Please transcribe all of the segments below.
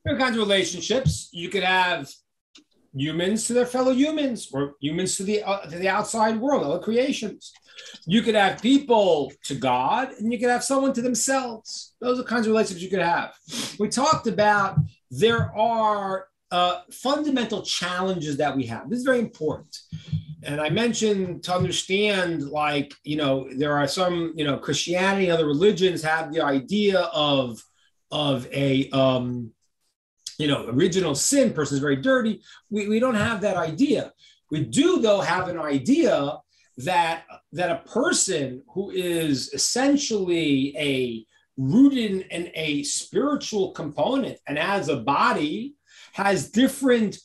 Different kinds of relationships. You could have humans to their fellow humans, or humans to the outside world, other creations. You could have people to God, and you could have someone to themselves. Those are the kinds of relationships you could have. We talked about there are fundamental challenges that we have. This is very important. And I mentioned to understand, like, there are some, Christianity, other religions have the idea of a original sin, person is very dirty. We don't have that idea. We do, though, have an idea that a person who is essentially rooted in a spiritual component and as a body has different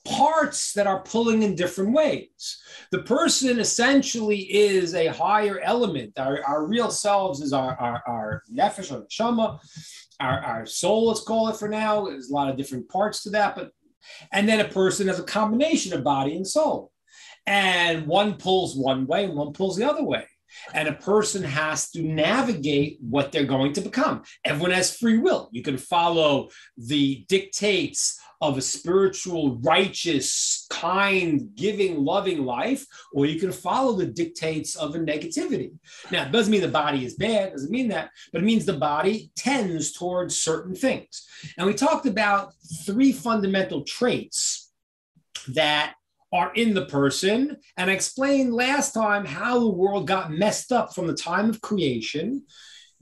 parts that are pulling in different ways. The person essentially is a higher element. Our real selves is our nefesh, or neshama, our soul, let's call it for now. There's a lot of different parts to that, and then a person has a combination of body and soul. And one pulls one way and one pulls the other way. And a person has to navigate what they're going to become. Everyone has free will. You can follow the dictates of a spiritual, righteous, kind, giving, loving life, or you can follow the dictates of a negativity. Now, it doesn't mean the body is bad, it doesn't mean that, but it means the body tends towards certain things. And we talked about three fundamental traits that are in the person. And I explained last time how the world got messed up from the time of creation,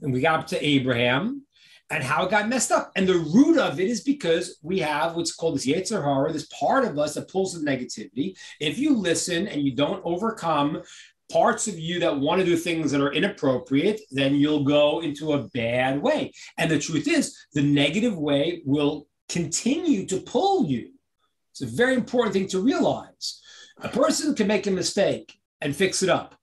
and we got up to Abraham, and how it got messed up. And the root of it is because we have what's called this Yetzer Hara, this part of us that pulls the negativity. If you listen and you don't overcome parts of you that want to do things that are inappropriate, then you'll go into a bad way. And the truth is, the negative way will continue to pull you. It's a very important thing to realize. A person can make a mistake and fix it up.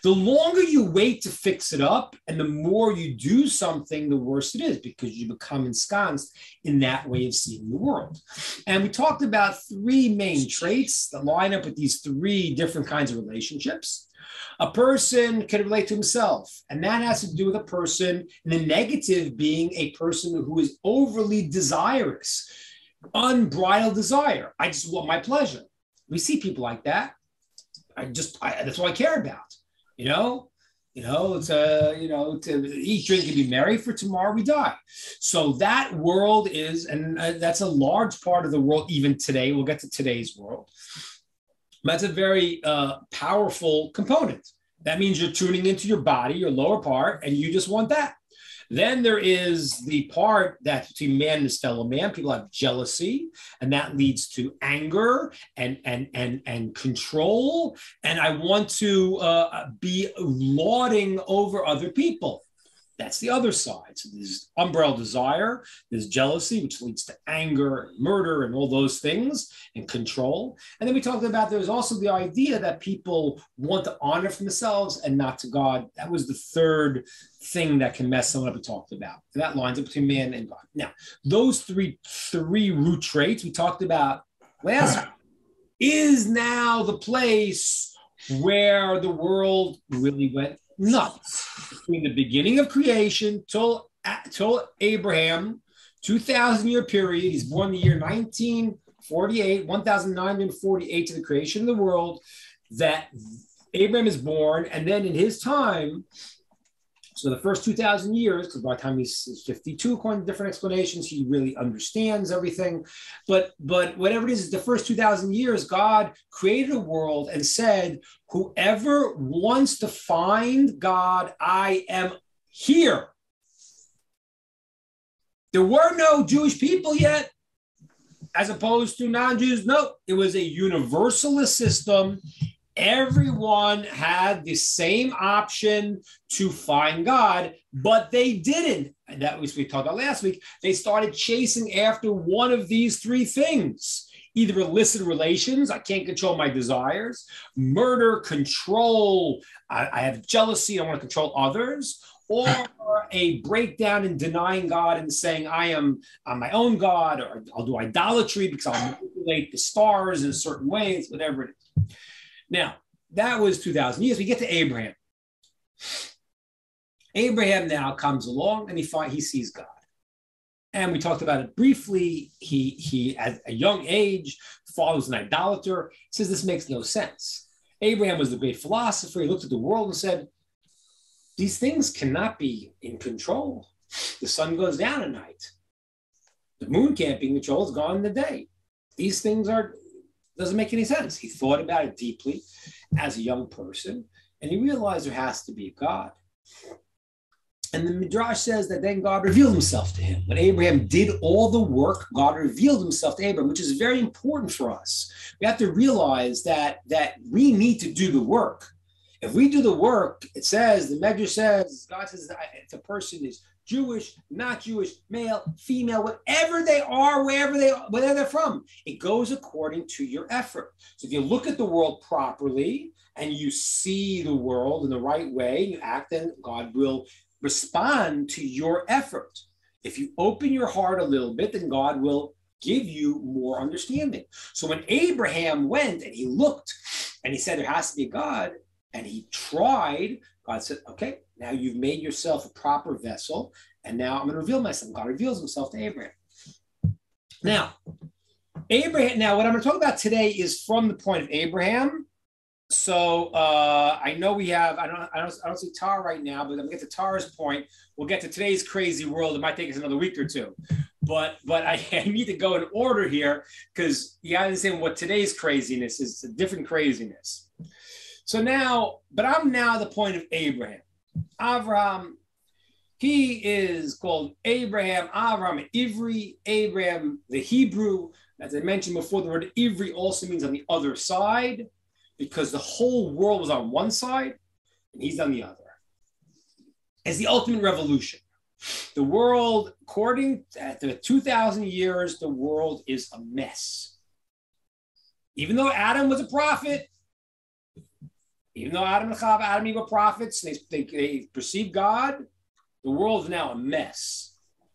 The longer you wait to fix it up and the more you do something, the worse it is, because you become ensconced in that way of seeing the world. And we talked about three main traits that line up with these three different kinds of relationships. A person can relate to himself, and that has to do with a person, and the negative being a person who is overly desirous, unbridled desire. I just want my pleasure. We see people like that. That's what I care about. It's to eat, drink, and be merry, for tomorrow we die. So that world is, and that's a large part of the world even today. We'll get to today's world. That's a very powerful component. That means you're tuning into your body, your lower part, and you just want that. Then there is the part that's between man and his fellow man. People have jealousy, and that leads to anger and control. And I want to be lauding over other people. That's the other side. So there's umbrella desire, there's jealousy, which leads to anger and murder and all those things, and control. And then we talked about there's also the idea that people want to honor for themselves and not to God. That was the third thing that can mess someone up we talked about. And that lines up between man and God. Now, those three root traits we talked about last week is now the place where the world really went nuts. Between the beginning of creation till Abraham, 2,000-year period. He's born the year 1948, 1948 to the creation of the world, that Abraham is born. And then in his time, so the first 2,000 years, because by the time he's 52, according to different explanations, he really understands everything. But whatever it is, the first 2,000 years, God created a world and said, whoever wants to find God, I am here. There were no Jewish people yet, as opposed to non-Jews. No, it was a universalist system. Everyone had the same option to find God, but they didn't. And that was, we talked about last week. They started chasing after one of these three things. Either illicit relations, I can't control my desires, murder, control, I have jealousy, I want to control others, or a breakdown in denying God and saying, I'm my own God, or I'll do idolatry because I'll manipulate the stars in certain ways, whatever it is. Now, that was 2,000 years. We get to Abraham. Abraham now comes along and he sees God. And we talked about it briefly. He at a young age, father was an idolater. He says this makes no sense. Abraham was the great philosopher. He looked at the world and said, these things cannot be in control. The sun goes down at night. The moon can't be in control. It's gone in the day. These things doesn't make any sense. He thought about it deeply as a young person, and he realized there has to be a God. And the Midrash says that then God revealed himself to him. When Abraham did all the work, God revealed himself to Abraham, which is very important for us. We have to realize that we need to do the work. If we do the work, it says, the Midrash says, God says, if a person is Jewish, not Jewish, male, female, whatever they are, wherever they're from, it goes according to your effort. So if you look at the world properly and you see the world in the right way, you act, then God will respond to your effort. If you open your heart a little bit, then God will give you more understanding. So when Abraham went and he looked and he said there has to be a God, and he tried, God said, okay, now you've made yourself a proper vessel, and now I'm going to reveal myself. God reveals himself to Abraham. Now, what I'm going to talk about today is from the point of Abraham. So I know we have, I don't see Tara right now, but I'm going to get to Tara's point. We'll get to today's crazy world. It might take us another week or two. But I need to go in order here because you got to understand what today's craziness is. It's a different craziness. So now, but I'm now at the point of Abraham. Avraham, he is called Abraham, Avraham Ivri, Abraham the Hebrew. As I mentioned before, the word Ivri also means on the other side because the whole world was on one side and he's on the other. It's the ultimate revolution. The world, according to 2,000 years, the world is a mess. Even though Adam was a prophet, even though Adam and Eve were prophets, they perceived God, the world is now a mess.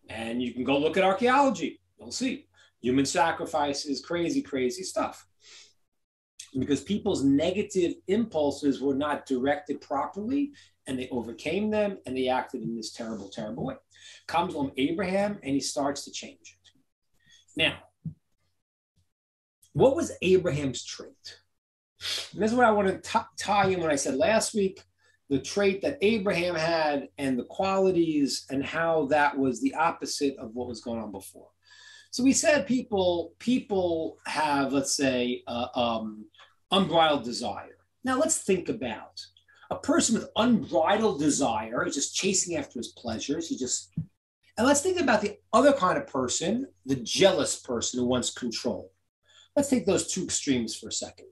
And you can go look at archaeology. You'll see human sacrifices, crazy, crazy stuff. Because people's negative impulses were not directed properly, and they overcame them, and they acted in this terrible, terrible way. Comes along Abraham, and he starts to change it. Now, what was Abraham's trait? And this is what I want to tie in when I said last week, the trait that Abraham had and the qualities and how that was the opposite of what was going on before. So we said people have, let's say, unbridled desire. Now let's think about a person with unbridled desire is just chasing after his pleasures. And let's think about the other kind of person, the jealous person who wants control. Let's take those two extremes for a second.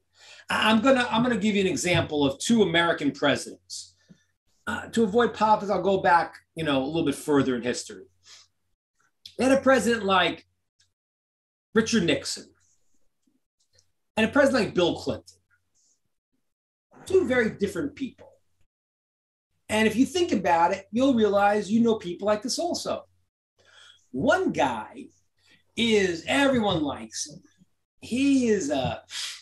I'm gonna give you an example of two American presidents. To avoid politics, I'll go back, a little bit further in history. They had a president like Richard Nixon and a president like Bill Clinton. Two very different people. And if you think about it, you'll realize people like this also. One guy everyone likes him. He is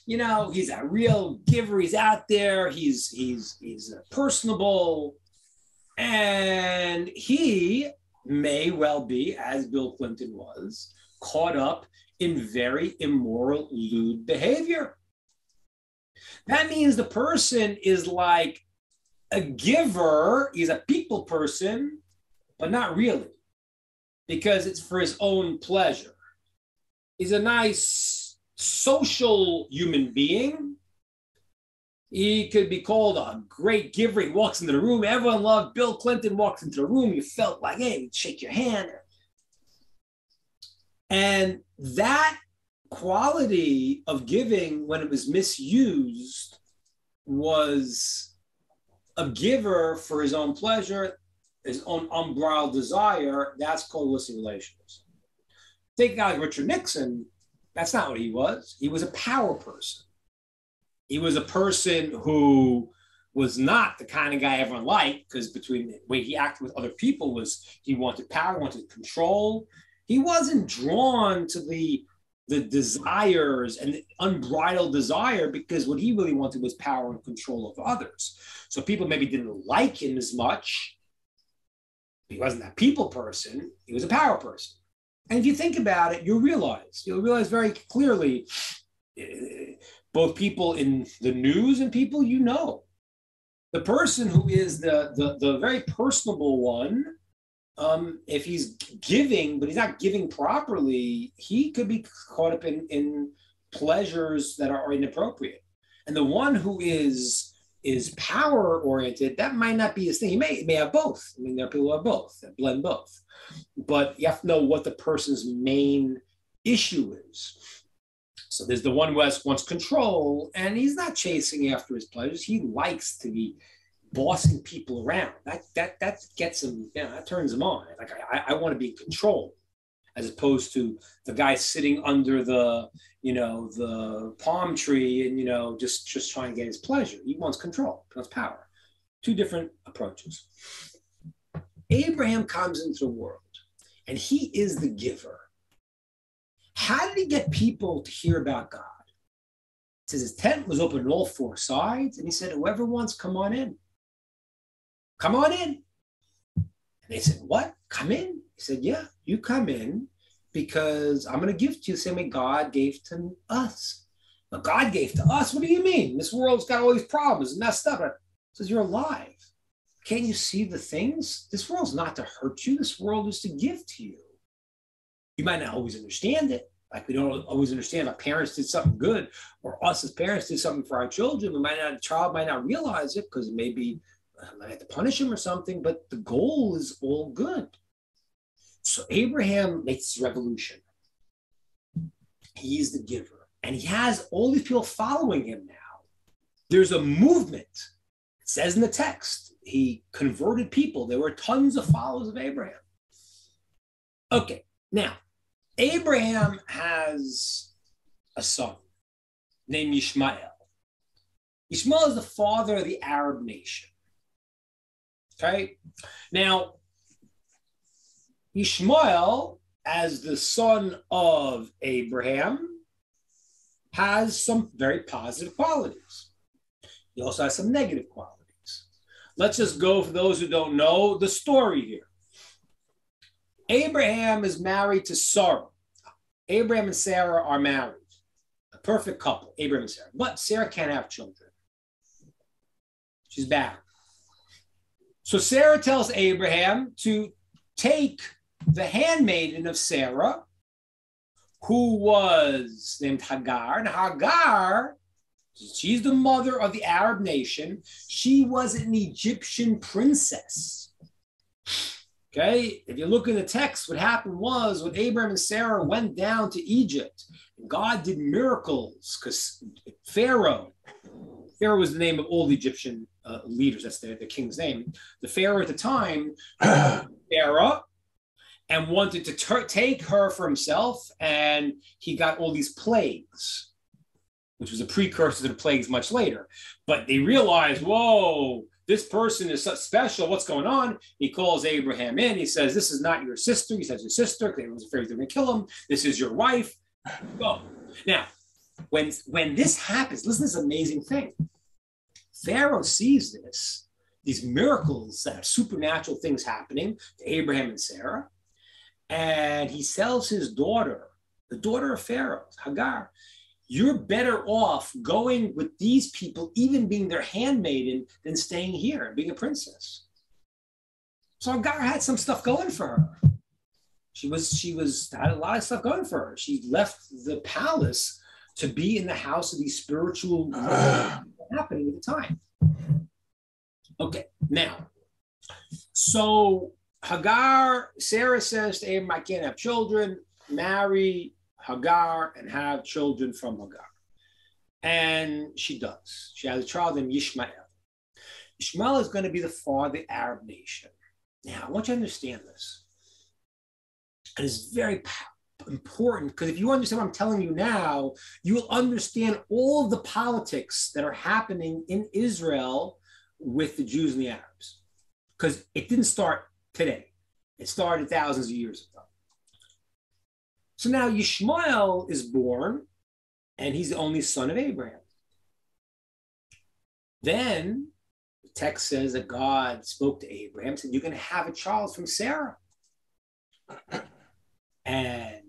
he's a real giver. He's out there. He's personable, and he may well be, as Bill Clinton was, caught up in very immoral, lewd behavior. That means the person is like a giver. He's a people person, but not really, because it's for his own pleasure. He's a nice social human being. He could be called a great giver. He walks into the room. Everyone loved Bill Clinton. Walks into the room. You felt like, hey, he'd shake your hand. And that quality of giving, when it was misused, was a giver for his own pleasure, his own unbridled desire. That's called illicit relations. Take a guy like Richard Nixon. That's not what he was. He was a power person. He was a person who was not the kind of guy everyone liked, because between the way he acted with other people was he wanted power, wanted control. He wasn't drawn to the desires and the unbridled desire, because what he really wanted was power and control of others. So people maybe didn't like him as much. He wasn't that people person. He was a power person. And if you think about it, you'll realize very clearly, both people in the news and people you know. The person who is the very personable one, if he's giving, but he's not giving properly, he could be caught up in pleasures that are inappropriate. And the one who is power oriented, that might not be his thing. He may have both. I mean, there are people who have both, that blend both. But you have to know what the person's main issue is. So there's the one who wants control, and he's not chasing after his pleasures. He likes to be bossing people around. That gets him, that turns him on. Like, I want to be in control, as opposed to the guy sitting under the palm tree and, just trying to get his pleasure. He wants control, he wants power. Two different approaches. Abraham comes into the world, and he is the giver. How did he get people to hear about God? It says his tent was open on all four sides, and he said, whoever wants, come on in. Come on in. And they said, what? Come in? He said, yeah, you come in, because I'm going to give to you the same way God gave to us. But God gave to us? What do you mean? This world's got all these problems, it's messed up. It says, you're alive. Can't you see the things? This world's not to hurt you. This world is to give to you. You might not always understand it. Like, we don't always understand if our parents did something good, or us as parents did something for our children. The child might not realize it, because maybe I might have to punish him or something, but the goal is all good. So Abraham makes this revolution. He's the giver, and he has all these people following him now. There's a movement. It says in the text, he converted people. There were tons of followers of Abraham. Okay, now, Abraham has a son named Ishmael. Ishmael is the father of the Arab nation. Okay, now, Ishmael, as the son of Abraham, has some very positive qualities. He also has some negative qualities. Let's just go, for those who don't know, the story here. Abraham is married to Sarah. Abraham and Sarah are married. A perfect couple, Abraham and Sarah. But Sarah can't have children. She's barren. So Sarah tells Abraham to take the handmaiden of Sarah, who was named Hagar. And Hagar, she's the mother of the Arab nation. She was an Egyptian princess. Okay, if you look in the text, what happened was when Abraham and Sarah went down to Egypt, God did miracles, because Pharaoh was the name of all the Egyptian leaders. That's the king's name. The Pharaoh at the time, Pharaoh, and wanted to take her for himself, and he got all these plagues, which was a precursor to the plagues much later. But they realized, whoa, this person is so special. What's going on? He calls Abraham in. He says, this is not your sister. He says, your sister, because he was afraid they were going to kill him. This is your wife. Go. Now, when this happens, listen to this amazing thing. Pharaoh sees this, these miracles, that are supernatural things happening to Abraham and Sarah, and he tells his daughter, the daughter of Pharaoh, Hagar, you're better off going with these people, even being their handmaiden, than staying here and being a princess. So Hagar had some stuff going for her. She had a lot of stuff going for her. She left the palace to be in the house of these spiritual happening at the time. Okay, now, so Sarah says to Abraham, I can't have children, marry Hagar and have children from Hagar. And she does. She has a child named Ishmael. Ishmael is going to be the father of the Arab nation. Now, I want you to understand this. And it's very important, because if you understand what I'm telling you now, you will understand all of the politics that are happening in Israel with the Jews and the Arabs. Because it didn't start today. It started thousands of years ago. So now Ishmael is born, and he's the only son of Abraham. Then the text says that God spoke to Abraham, said, you're going to have a child from Sarah. And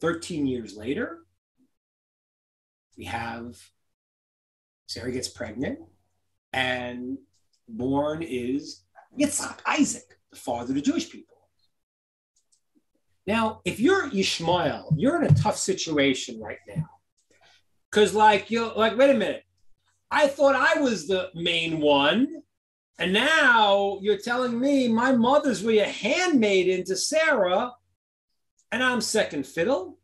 13 years later, we have Sarah gets pregnant, and born is Yitzhak, Isaac, the father of the Jewish people. Now, if you're Yishmael, you're in a tough situation right now. Because you're like, wait a minute, I thought I was the main one. And now you're telling me my mother's really a handmaiden to Sarah, and I'm second fiddle.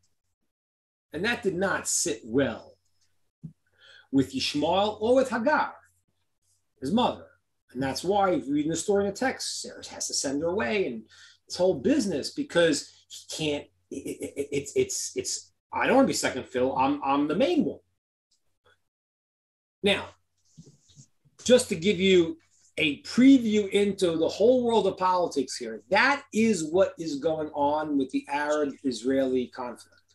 And that did not sit well with Yishmael or with Hagar, his mother. And that's why, if you read the story in the text, Sarah has to send her away and this whole business, because he can't, it's I don't want to be second fiddle, I'm the main one. Now, just to give you a preview into the whole world of politics here, that is what is going on with the Arab-Israeli conflict.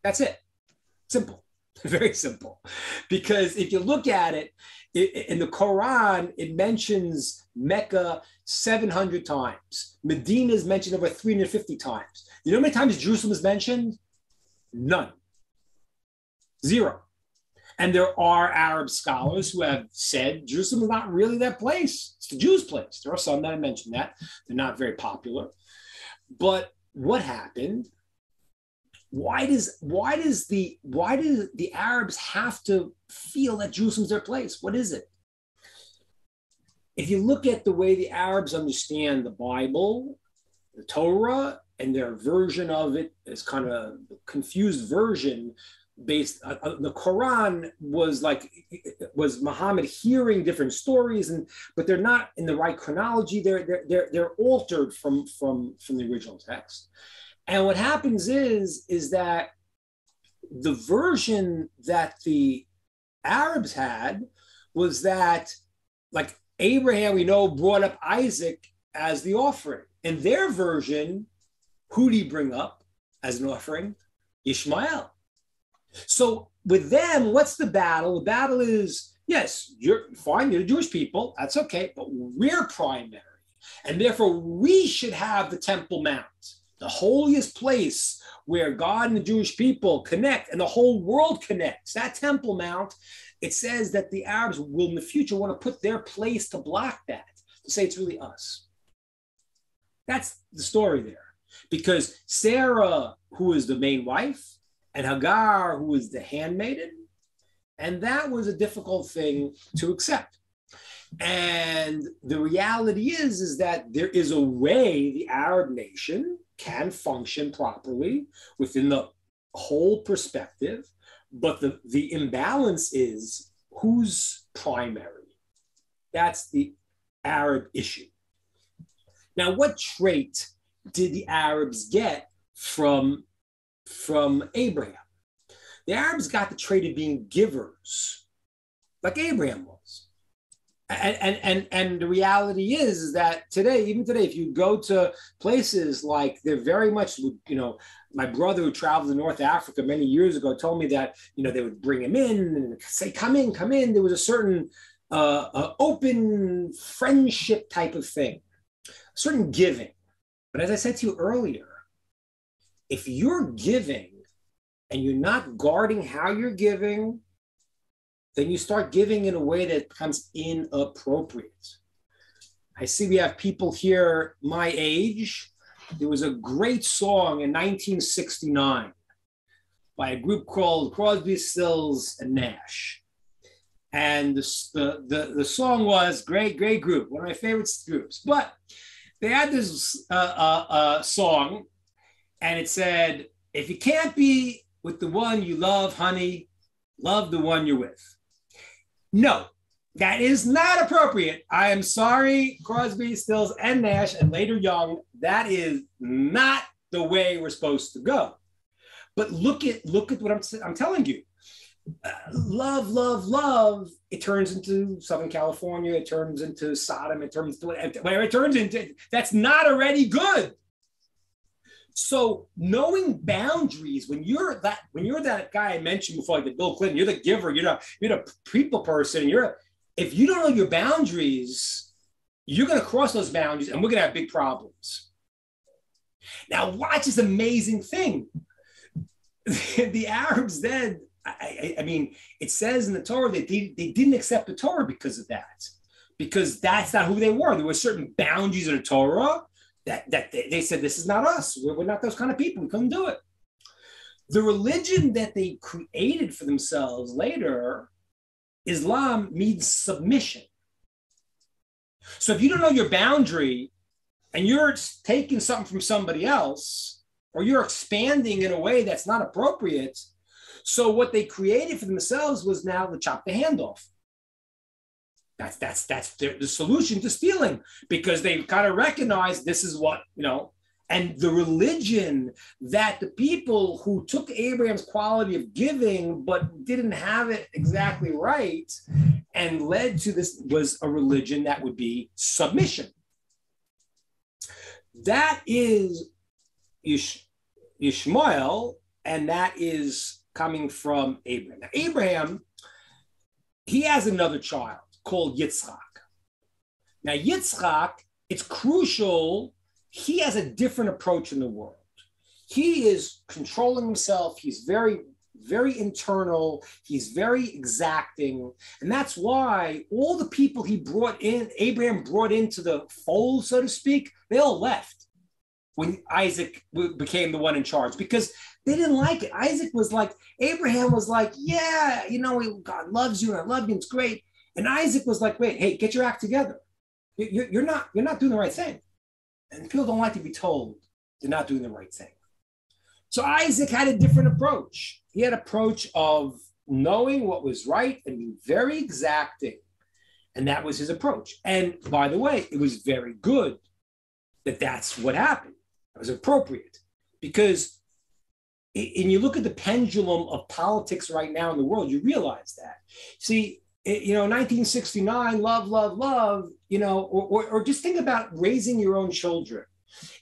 That's it. Simple. Very simple. Because if you look at it, in the Quran, it mentions Mecca 700 times. Medina is mentioned over 350 times. You know how many times Jerusalem is mentioned? None. Zero. And there are Arab scholars who have said Jerusalem is not really that place. It's the Jews' place. There are some that I mentioned that. They're not very popular. But what happened? Why do the Arabs have to feel that Jerusalem's their place? What is it? If you look at the way the Arabs understand the Bible, the Torah, and their version of it is kind of a confused version based the Quran was Muhammad hearing different stories, but they're not in the right chronology. They're altered from the original text. And what happens is that the version that the Arabs had was that, like, Abraham, we know, brought up Isaac as the offering. In their version, who did he bring up as an offering? Ishmael. So with them, what's the battle? The battle is, yes, you're fine, you're the Jewish people, that's okay, but we're primary. And therefore, we should have the Temple Mount, the holiest place where God and the Jewish people connect and the whole world connects. That Temple Mount, it says that the Arabs will in the future want to put their place to block that, to say it's really us. That's the story there. Because Sarah, who is the main wife, and Hagar, who is the handmaiden, and that was a difficult thing to accept. And the reality is that there is a way the Arab nation can function properly within the whole perspective, but the imbalance is who's primary. That's the Arab issue. Now, what trait did the Arabs get from Abraham? The Arabs got the trait of being givers, like Abraham was. And the reality is that today, even today, if you go to places like, they're very much, my brother who traveled to North Africa many years ago told me that, they would bring him in and say, come in, come in. There was a certain open friendship type of thing, a certain giving. But as I said to you earlier, if you're giving and you're not guarding how you're giving, then you start giving in a way that becomes inappropriate. I see we have people here my age. There was a great song in 1969 by a group called Crosby, Stills, and Nash. And the song was great group, one of my favorite groups. But they had this song, and it said, if you can't be with the one you love, honey, love the one you're with. No, that is not appropriate. I am sorry, Crosby, Stills, and Nash, and later Young. That is not the way we're supposed to go. But look at what I'm telling you. Love, it turns into Southern California, it turns into Sodom, it turns to whatever it turns into. That's not already good. So knowing boundaries, when you're that guy I mentioned before, like the Bill Clinton, you're the giver, you're the people person, if you don't know your boundaries, you're going to cross those boundaries and we're going to have big problems. Now, watch this amazing thing. The Arabs then, I mean, it says in the Torah that they didn't accept the Torah because of that, because that's not who they were. There were certain boundaries in the Torah that they said, this is not us. We're not those kind of people. We couldn't do it. The religion that they created for themselves later, Islam, means submission. So if you don't know your boundary and you're taking something from somebody else, or you're expanding in a way that's not appropriate, so what they created for themselves was now to chop the hand off. That's the solution to stealing, because they kind of recognize this is what, and the religion that the people who took Abraham's quality of giving but didn't have it exactly right and led to this was a religion that would be submission. That is Ishmael, and that is coming from Abraham. Now, Abraham, he has another child called Yitzchak. Now, Yitzchak, it's crucial, he has a different approach in the world. He is controlling himself. He's very, very internal. He's very exacting. And that's why all the people Abraham brought into the fold, so to speak, they all left when Isaac became the one in charge, because they didn't like it. Isaac was like, Abraham was like, yeah, God loves you and I love you, it's great. And Isaac was like, wait, hey, get your act together. You're not doing the right thing. And people don't like to be told they're not doing the right thing. So Isaac had a different approach. He had an approach of knowing what was right and being very exacting. And that was his approach. And by the way, it was very good that that's what happened. It was appropriate, because and you look at the pendulum of politics right now in the world, you realize that. See, 1969, love, or just think about raising your own children.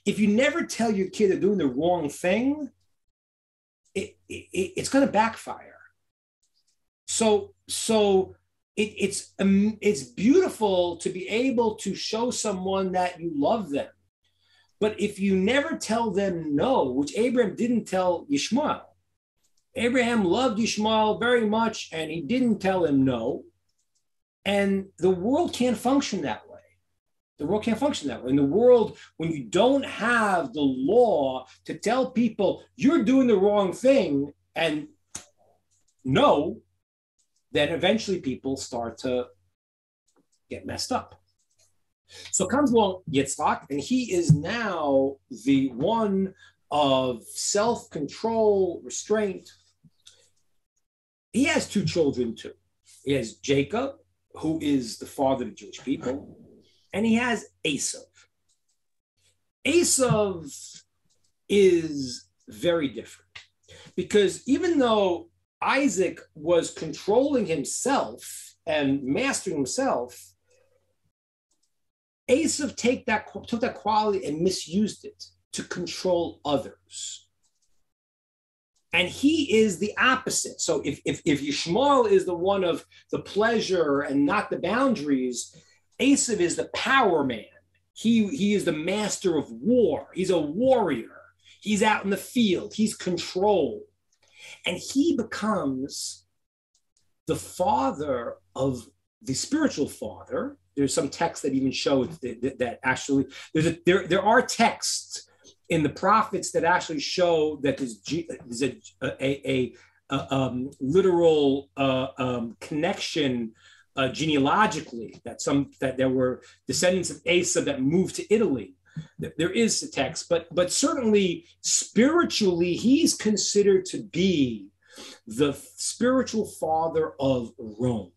If you never tell your kid they're doing the wrong thing, it's going to backfire. So it's beautiful to be able to show someone that you love them. But if you never tell them no, which Abraham didn't tell Ishmael, Abraham loved Ishmael very much, and he didn't tell him no. And the world can't function that way. The world can't function that way. In the world, when you don't have the law to tell people you're doing the wrong thing and no, then eventually people start to get messed up. So comes along Yitzchak, and he is now the one of self-control, restraint. He has two children too. He has Jacob, who is the father of the Jewish people, and he has Esav. Esav is very different, because even though Isaac was controlling himself and mastering himself, Esav took that quality and misused it to control others. And he is the opposite. So if Yishmael is the one of the pleasure and not the boundaries, Esav is the power man. He is the master of war. He's a warrior. He's out in the field. He's control. And he becomes the father of the spiritual father. There's some texts that even show that actually there are texts in the prophets that actually show that there's a literal connection genealogically, that there were descendants of Esav that moved to Italy. There is a text, but certainly spiritually, he's considered to be the spiritual father of Rome.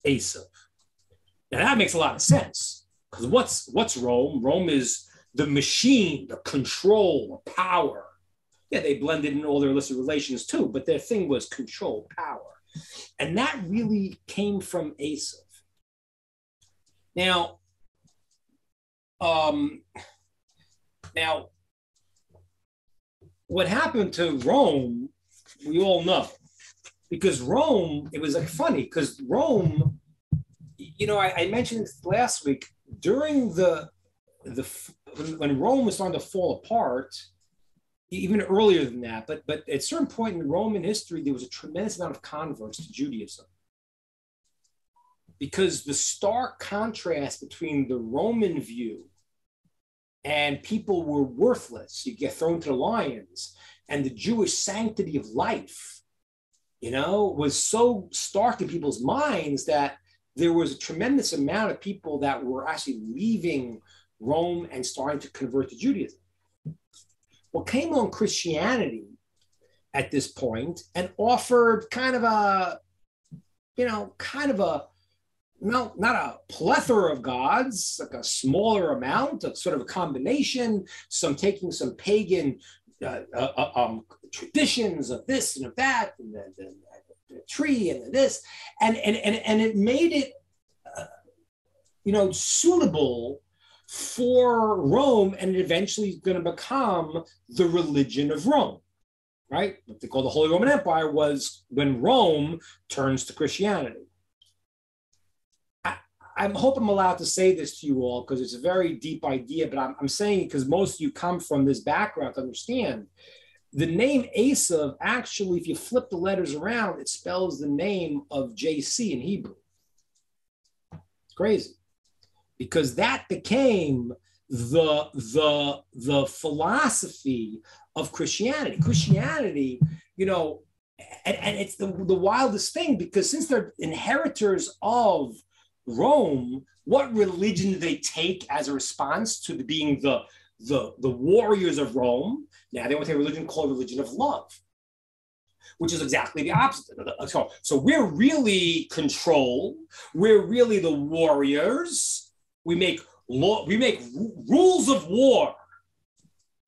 Esav. Now that makes a lot of sense, because what's Rome? Rome is the machine, the control, the power. Yeah, they blended in all their illicit relations too, but their thing was control, power. And that really came from Esav. Now, what happened to Rome, we all know. Because Rome, it was like funny, because Rome, I mentioned this last week, during the when Rome was starting to fall apart, even earlier than that, but at a certain point in Roman history, there was a tremendous amount of converts to Judaism. Because the stark contrast between the Roman view and people were worthless, you get thrown to the lions, and the Jewish sanctity of life, was so stark in people's minds that there was a tremendous amount of people that were actually leaving Rome and starting to convert to Judaism. Well, came along Christianity at this point and offered kind of a not a plethora of gods, like a smaller amount, of sort of a combination, taking some pagan traditions of this and of that, and the tree and this, and it made it, suitable for Rome, and it eventually is going to become the religion of Rome, right? What they call the Holy Roman Empire was when Rome turns to Christianity. I hope I'm allowed to say this to you all because it's a very deep idea, but I'm saying it because most of you come from this background to understand. The name Esav, actually, if you flip the letters around, it spells the name of JC in Hebrew. It's crazy. Because that became the philosophy of Christianity. Christianity, and it's the wildest thing, because since they're inheritors of Rome, what religion do they take as a response to being the warriors of Rome? Now they want to take a religion called religion of love, which is exactly the opposite. So we're really control. We're really the warriors. We make rules of war.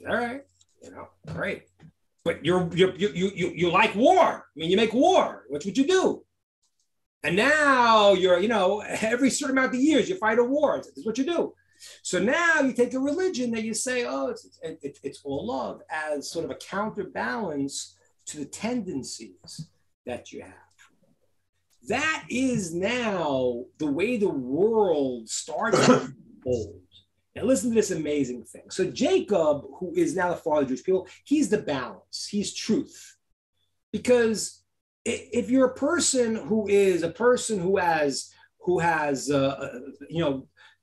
All right, great. But you like war. I mean, you make war. That's what you do. And now you're, every certain amount of years you fight a war. That's what you do. So now you take a religion that you say, oh, it's all love, as sort of a counterbalance to the tendencies that you have. That is now the way the world starts to unfold. Now listen to this amazing thing. So Jacob, who is now the father of Jewish people, he's the balance. He's truth. Because if you're a person who has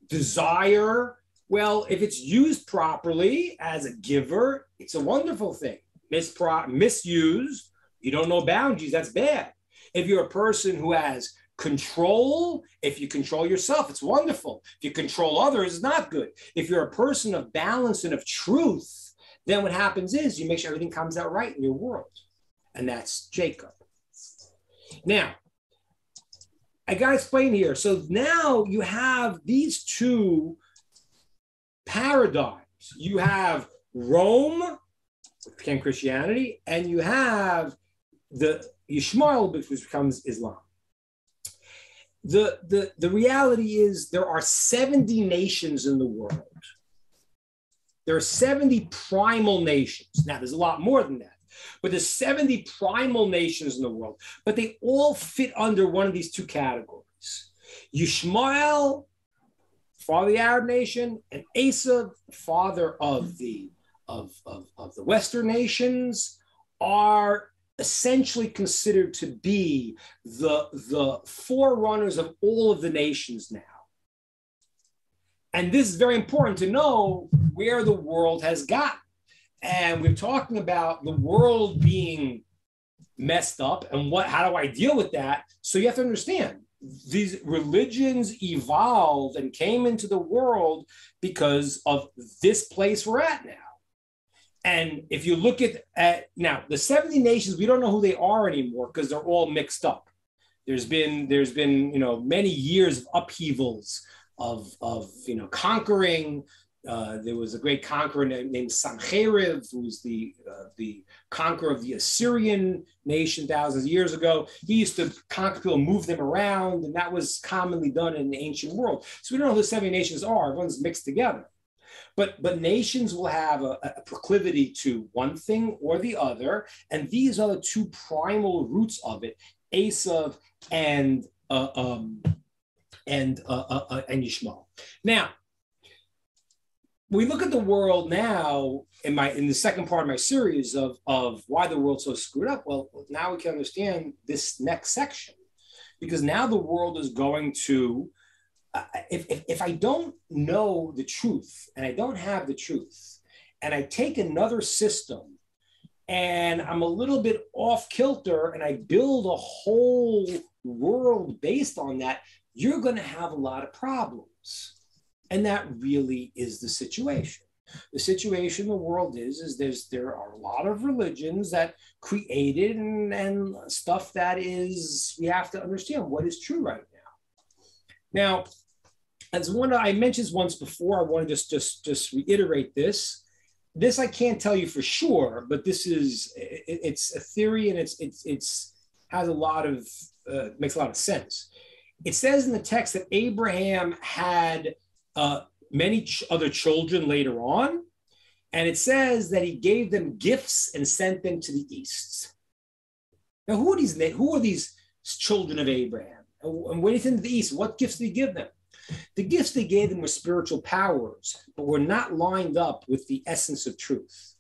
desire, well, if it's used properly as a giver, it's a wonderful thing. Misused, you don't know boundaries, that's bad. If you're a person who has control, if you control yourself, it's wonderful. If you control others, it's not good. If you're a person of balance and of truth, then what happens is you make sure everything comes out right in your world. And that's Jacob. Now, I got to explain here. So now you have these two paradigms. You have Rome, which became Christianity, and you have the Ishmael, which becomes Islam. The reality is there are 70 nations in the world. There are 70 primal nations. Now, there's a lot more than that. But there's 70 primal nations in the world, but they all fit under one of these two categories. Yishmael, father of the Arab nation, and Esav, father of the Western nations, are essentially considered to be the forerunners of all of the nations now. And this is very important to know where the world has gotten. And we're talking about the world being messed up and how do I deal with that? So you have to understand, these religions evolved and came into the world because of this place we're at now. And if you look at now, the 70 nations, we don't know who they are anymore because they're all mixed up. There's been many years of upheavals of conquering. There was a great conqueror named Sancheriv, who was the conqueror of the Assyrian nation thousands of years ago. He used to conquer people, move them around, and that was commonly done in the ancient world. So we don't know who the 70 nations are. Everyone's mixed together. But nations will have a proclivity to one thing or the other, and these are the two primal roots of it: Esav and Yishmael. Now, we look at the world now in the second part of my series of why the world's so screwed up. Well, now we can understand this next section, because now the world is going to, if I don't know the truth and I don't have the truth, and I take another system and I'm a little bit off kilter and I build a whole world based on that, you're going to have a lot of problems. And that really is the situation. The situation in the world is there are a lot of religions that created and stuff that is, we have to understand what is true right now. Now, as I mentioned this once before, I want to just reiterate this. This I can't tell you for sure, but it's a theory, and it's has a lot of makes a lot of sense. It says in the text that Abraham had many other children later on, and it says that he gave them gifts and sent them to the east. Now, who are these children of Abraham? And when he sent to the east, what gifts did he give them? The gifts they gave them were spiritual powers, but were not lined up with the essence of truth.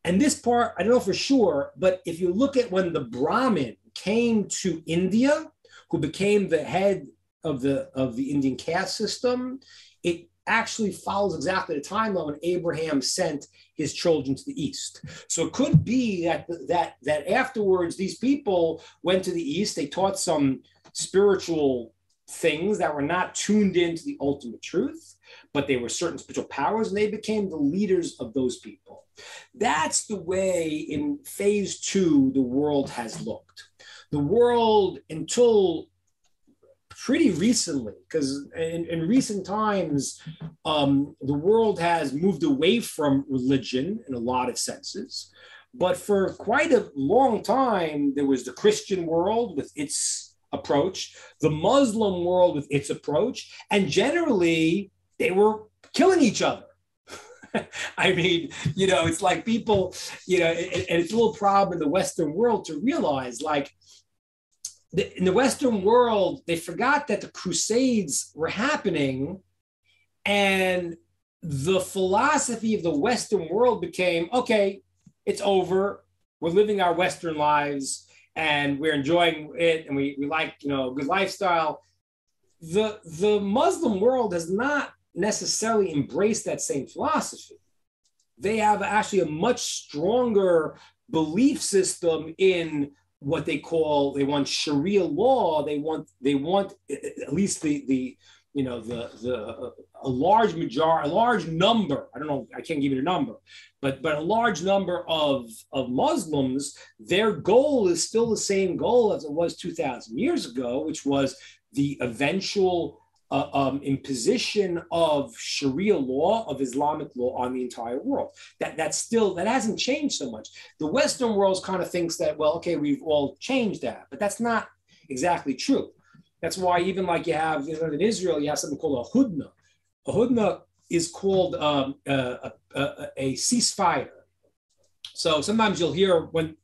And this part, I don't know for sure, but if you look at when the Brahmin came to India, who became the head of the Indian caste system, it actually follows exactly the timeline when Abraham sent his children to the east. So it could be that afterwards these people went to the east, they taught some spiritual things that were not tuned into the ultimate truth, but they were certain spiritual powers, and they became the leaders of those people. That's the way in phase 2 the world has looked. The world until pretty recently, because in recent times, the world has moved away from religion in a lot of senses. But for quite a long time, there was the Christian world with its approach, the Muslim world with its approach, and generally they were killing each other. I mean, it's like people, and it's a little problem in the Western world to realize, like, in the Western world, they forgot that the Crusades were happening, and the philosophy of the Western world became, okay, it's over. We're living our Western lives and we're enjoying it, and we like, a good lifestyle. The Muslim world has not necessarily embraced that same philosophy. They have actually a much stronger belief system in what they want Sharia law. They want at least a large number. I don't know. I can't give you a number, but a large number of Muslims. Their goal is still the same goal as it was 2,000 years ago, which was the eventual imposition of Sharia law, of Islamic law on the entire world. That hasn't changed so much. The Western world kind of thinks that, well, okay, we've all changed that, but that's not exactly true. That's why even like you have, in Israel, you have something called a hudna. A hudna is called a ceasefire. So sometimes you'll hear when,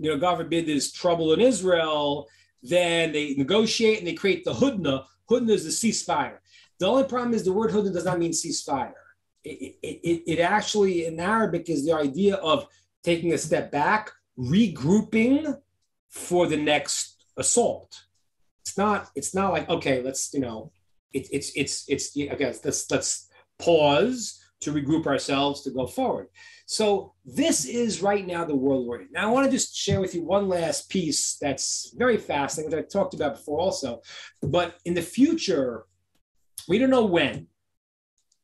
God forbid, there's trouble in Israel, then they negotiate and they create the hudna. Hudna is the ceasefire. The only problem is the word hudna does not mean ceasefire. It actually, in Arabic, is the idea of taking a step back, regrouping for the next assault. It's not like, okay, let's let's pause to regroup ourselves to go forward. So this is right now the world we're in. Now I want to just share with you one last piece that's very fascinating, which I talked about before also. But in the future, we don't know when,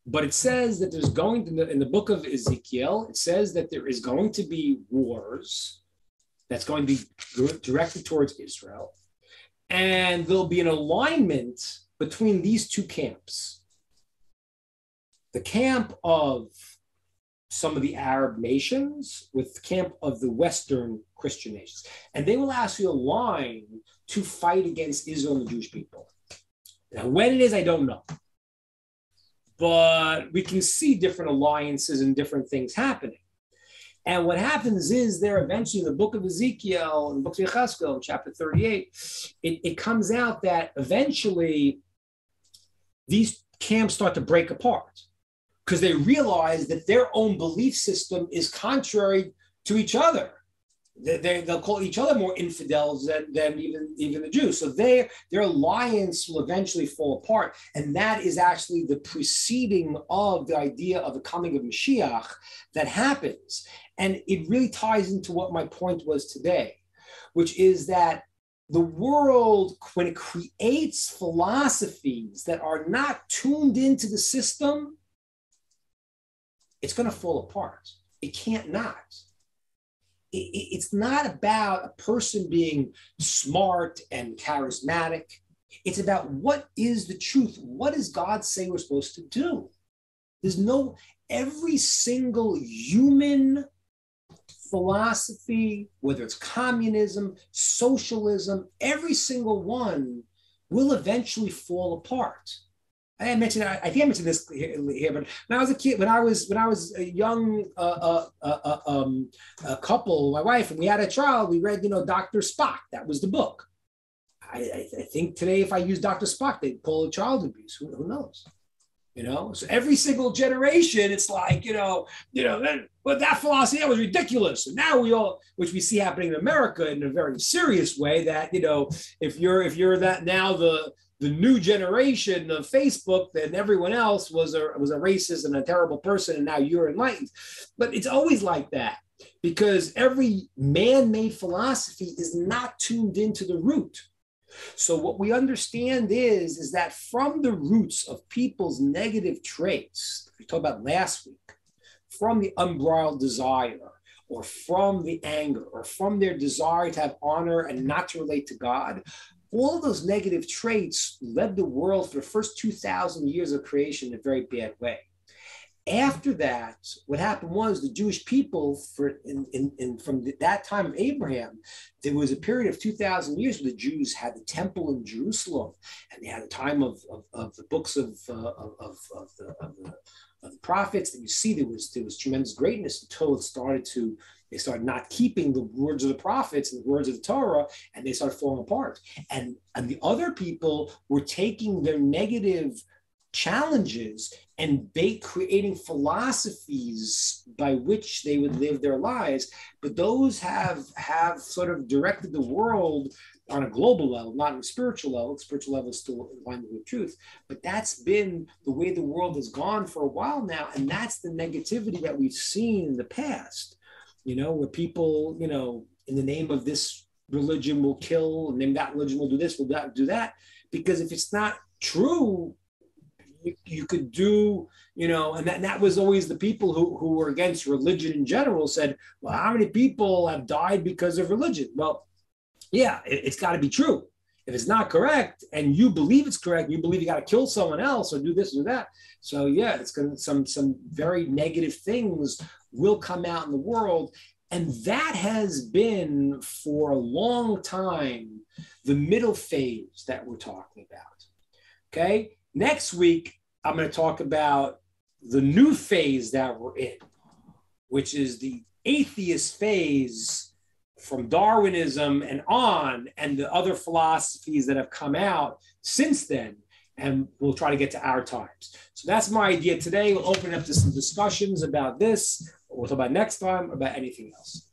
but it says that there's going to, in the book of Ezekiel, it says that there is going to be wars that's going to be directed towards Israel. And there'll be an alignment between these two camps. The camp of some of the Arab nations with the camp of the Western Christian nations. And they will actually align to fight against Israel and the Jewish people. Now, when it is, I don't know. But we can see different alliances and different things happening. And what happens is there eventually in the book of Ezekiel, in the book of Yechezkel, in chapter 38, it comes out that eventually these camps start to break apart. because they realize that their own belief system is contrary to each other. They'll call each other more infidels than even the Jews. So their alliance will eventually fall apart. And that is actually the preceding of the idea of the coming of Mashiach that happens. And it really ties into what my point was today, which is that the world, when it creates philosophies that are not tuned into the system, it's going to fall apart. It can't not. It's not about a person being smart and charismatic. It's about what is the truth. What does God say we're supposed to do? Every single human philosophy, whether it's communism, socialism, every single one will eventually fall apart. I think I mentioned this here, but when I was a kid, when I was a young couple, my wife, and we had a child, we read, Dr. Spock. That was the book. I think today, if I use Dr. Spock, they'd call it child abuse. Who knows? So every single generation, it's like, but that philosophy, that was ridiculous. And now which we see happening in America in a very serious way, that, if you're that now the new generation of Facebook, then everyone else was a racist and a terrible person, and now you're enlightened. But it's always like that, because every man-made philosophy is not tuned into the root. So what we understand is that from the roots of people's negative traits, we talked about last week, from the unbridled desire, or from the anger, or from their desire to have honor and not to relate to God, all of those negative traits led the world for the first 2,000 years of creation in a very bad way. After that, what happened was the Jewish people, from that time of Abraham, there was a period of 2,000 years where the Jews had the temple in Jerusalem, and they had a time of the books of the prophets. And you see there was tremendous greatness until they started not keeping the words of the prophets and the words of the Torah, and they started falling apart. And the other people were taking their negative challenges and creating philosophies by which they would live their lives. But those have sort of directed the world on a global level, not on a spiritual level. The spiritual level is still in line with truth. But that's been the way the world has gone for a while now. And that's the negativity that we've seen in the past, where people, in the name of this religion will kill, and then that religion will do this, will do that. Because if it's not true, you could do, and that was always the people who were against religion in general said, well, how many people have died because of religion? Well, yeah, it's got to be true. If it's not correct and you believe it's correct, you believe you got to kill someone else or do this or that. So yeah, it's going to, some very negative things will come out in the world. And that has been for a long time, the middle phase that we're talking about. Okay. Next week, I'm going to talk about the new phase that we're in, which is the atheist phase from Darwinism and on, and the other philosophies that have come out since then. And we'll try to get to our times. So that's my idea today. We'll open up to some discussions about this. We'll talk about next time about anything else.